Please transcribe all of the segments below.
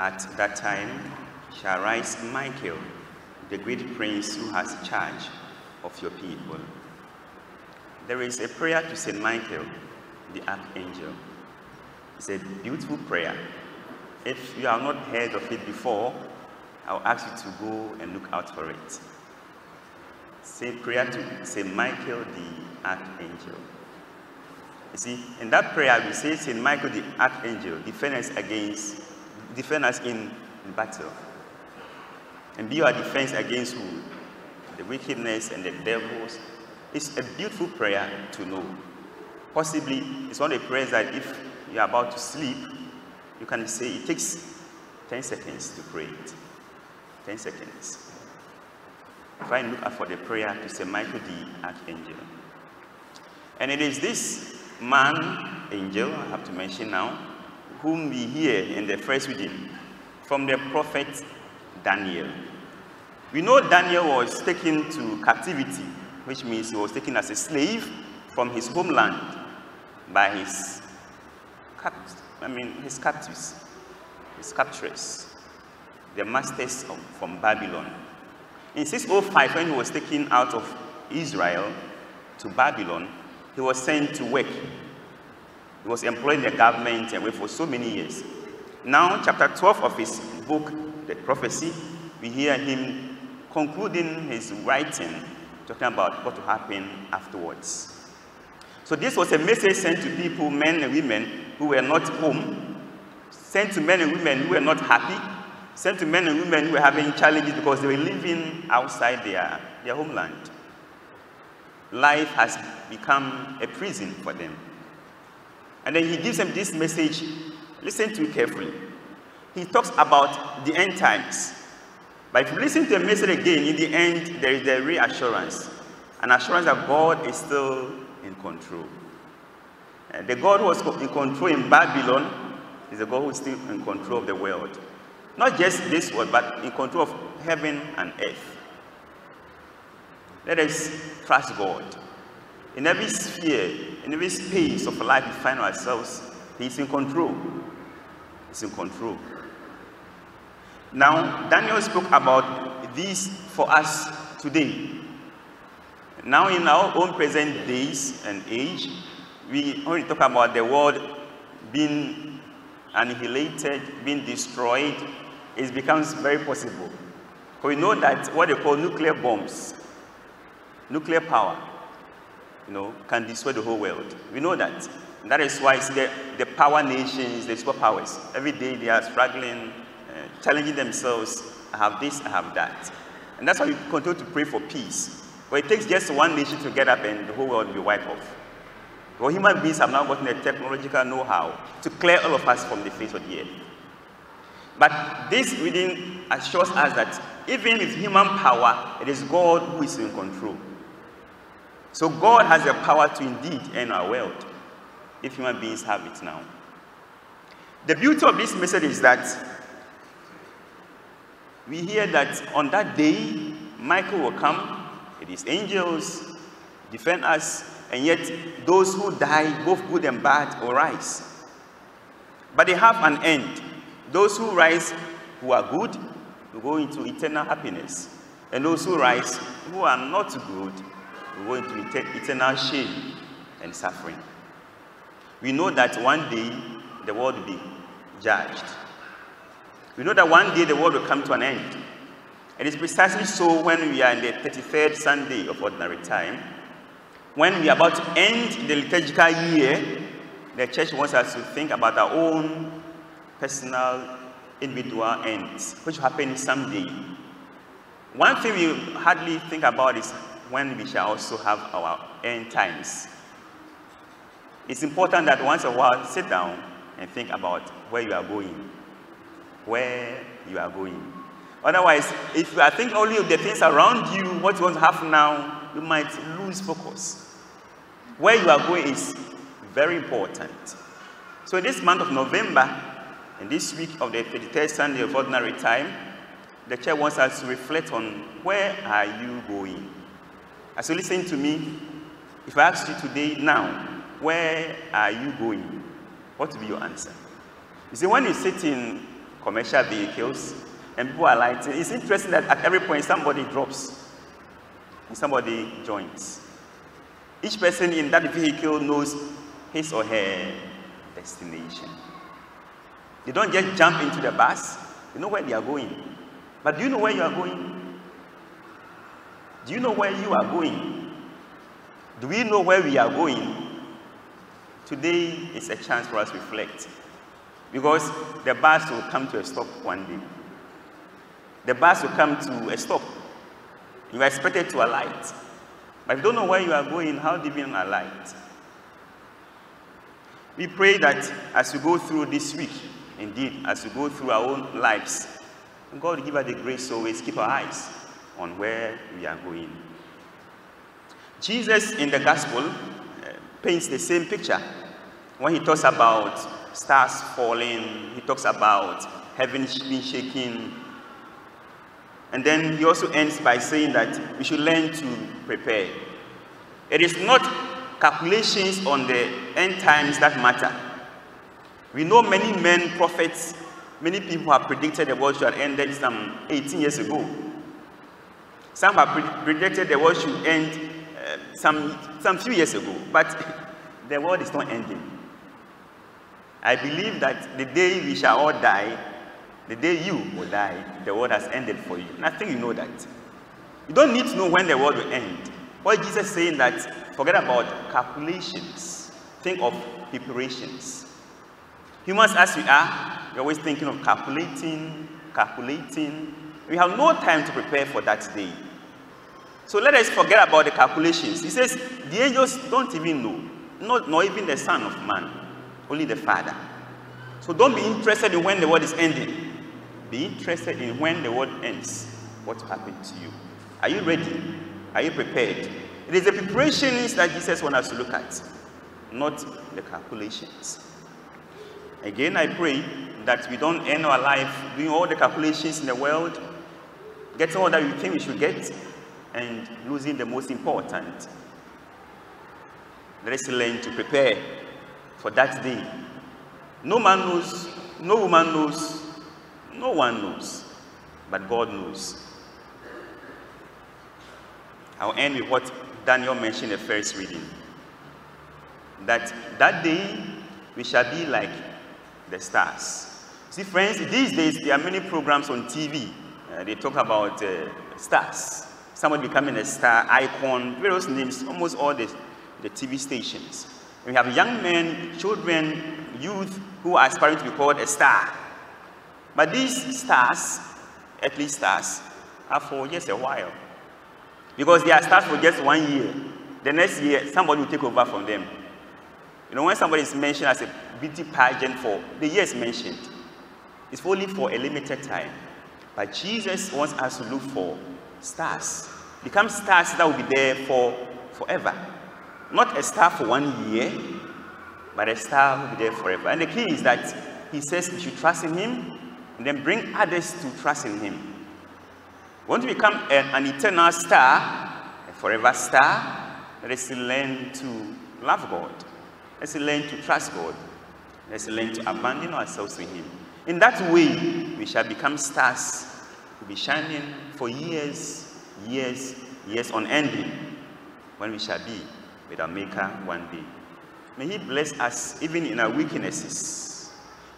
At that time shall rise Michael, the great prince who has charge of your people. There is a prayer to St. Michael, the archangel. It's a beautiful prayer. If you have not heard of it before, I'll ask you to go and look out for it. Say prayer to St. Michael, the archangel. You see, in that prayer we say, St. Michael, the archangel, defend us in battle. And be our defense against who? The wickedness and the devils. It's a beautiful prayer to know. Possibly, it's one of the prayers that if you're about to sleep, you can say it takes 10 seconds to pray it. 10 seconds. Try and look out for the prayer to St. Michael the Archangel. And it is this man, angel, I have to mention now, whom we hear in the first reading from the prophet Daniel. We know Daniel was taken to captivity, which means he was taken as a slave from his homeland by his captives, his captors, the masters from Babylon. In 605, when he was taken out of Israel to Babylon, he was sent to work. He was employed in the government and worked for so many years. Now, chapter 12 of his book, The Prophecy, we hear him concluding his writing, talking about what will happen afterwards. So this was a message sent to people, men and women, who were not home, sent to men and women who were not happy, sent to men and women who were having challenges because they were living outside their homeland. Life has become a prison for them. And then he gives them this message. Listen to it carefully. He talks about the end times. But if you listen to the message again, in the end, there is the reassurance. An assurance that God is still in control. The God who was in control in Babylon is the God who is still in control of the world. Not just this world, but in control of heaven and earth. Let us trust God. In every sphere, in every space of life we find ourselves, He is in control. He's in control. Now, Daniel spoke about this for us today. Now, in our own present days and age, we only talk about the world being annihilated, being destroyed. It becomes very possible. We know that what they call nuclear bombs, nuclear power, can destroy the whole world. We know that. And that is why it's the power nations, the superpowers, every day they are struggling, challenging themselves. I have this, I have that. And that's why we continue to pray for peace. But it takes just one nation to get up and the whole world will be wiped off. Well, human beings have now gotten the technological know-how to clear all of us from the face of the earth. But this reading assures us that even with human power, it is God who is in control. So God has the power to indeed end our world, if human beings have it now. The beauty of this message is that we hear that on that day, Michael will come with his angels, defend us, and yet those who die, both good and bad, will rise. But they have an end. Those who rise, who are good, will go into eternal happiness. And those who rise, who are not good, will go into eternal shame and suffering. We know that one day the world will be judged. We know that one day the world will come to an end. And it's precisely so when we are in the 33rd Sunday of Ordinary Time, when we are about to end the liturgical year, the church wants us to think about our own personal, individual ends, which will happen someday. One thing we hardly think about is when we shall also have our end times. It's important that once in a while, sit down and think about where you are going. Where you are going. Otherwise, if you are thinking only of the things around you, what you want to have now, you might lose focus. Where you are going is very important. So this month of November, in this week of the 33rd Sunday of Ordinary Time, the church wants us to reflect on where are you going. As you listen to me, if I ask you today, now, where are you going? What will be your answer? You see, when you sit in commercial vehicles, and people are lighting. It's interesting that at every point somebody drops and somebody joins. Each person in that vehicle knows his or her destination. They don't just jump into the bus. They know where they are going. But do you know where you are going? Do you know where you are going? Do we know where we are going? Today is a chance for us to reflect. Because the bus will come to a stop one day. The bus will come to a stop. You are expected to alight. But if you don't know where you are going, how do you even alight? We pray that as we go through this week, indeed, as we go through our own lives, God will give us the grace to always keep our eyes on where we are going. Jesus in the gospel paints the same picture. When he talks about stars falling, he talks about heaven being shaken. And then he also ends by saying that we should learn to prepare. It is not calculations on the end times that matter. We know many men, prophets, many people have predicted the world should have ended some 18 years ago. Some have predicted the world should end some few years ago, but the world is not ending. I believe that the day we shall all die, the day you will die, the world has ended for you. And I think you know that. You don't need to know when the world will end. What Jesus is saying that forget about calculations. Think of preparations. Humans as we are, we're always thinking of calculating. We have no time to prepare for that day. So let us forget about the calculations. He says the angels don't even know, not even the Son of Man, only the Father. So don't be interested in when the world is ending. Be interested in when the world ends. What will happen to you? Are you ready? Are you prepared? It is the preparations that Jesus wants us to look at, not the calculations. Again, I pray that we don't end our life doing all the calculations in the world, getting all that we think we should get, and losing the most important. Let us learn to prepare for that day. No man knows, no woman knows, no one knows, but God knows. I'll end with what Daniel mentioned in the first reading. That day we shall be like the stars. See, friends, these days there are many programs on TV. They talk about stars. Somebody becoming a star, icon, various names, almost all the TV stations. We have young men, children, youth who are aspiring to be called a star. But these stars, earthly stars, are for just a while. Because they are stars for just 1 year. The next year, somebody will take over from them. You know, when somebody is mentioned as a beauty pageant for the years mentioned, it's only for a limited time. But Jesus wants us to look for stars. Become stars that will be there for forever. Not a star for 1 year, but a star who will be there forever. And the key is that he says we should trust in him and then bring others to trust in him. We want to become an eternal star, a forever star. Let us learn to love God. Let's learn to trust God. Let's learn to abandon ourselves to him. In that way, we shall become stars to be shining for years, years, years unending, when we shall be with our Maker one day. May he bless us even in our weaknesses.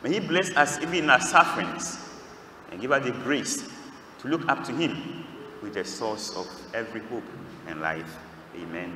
May he bless us even in our sufferings, and give us the grace to look up to him with the source of every hope and life. Amen.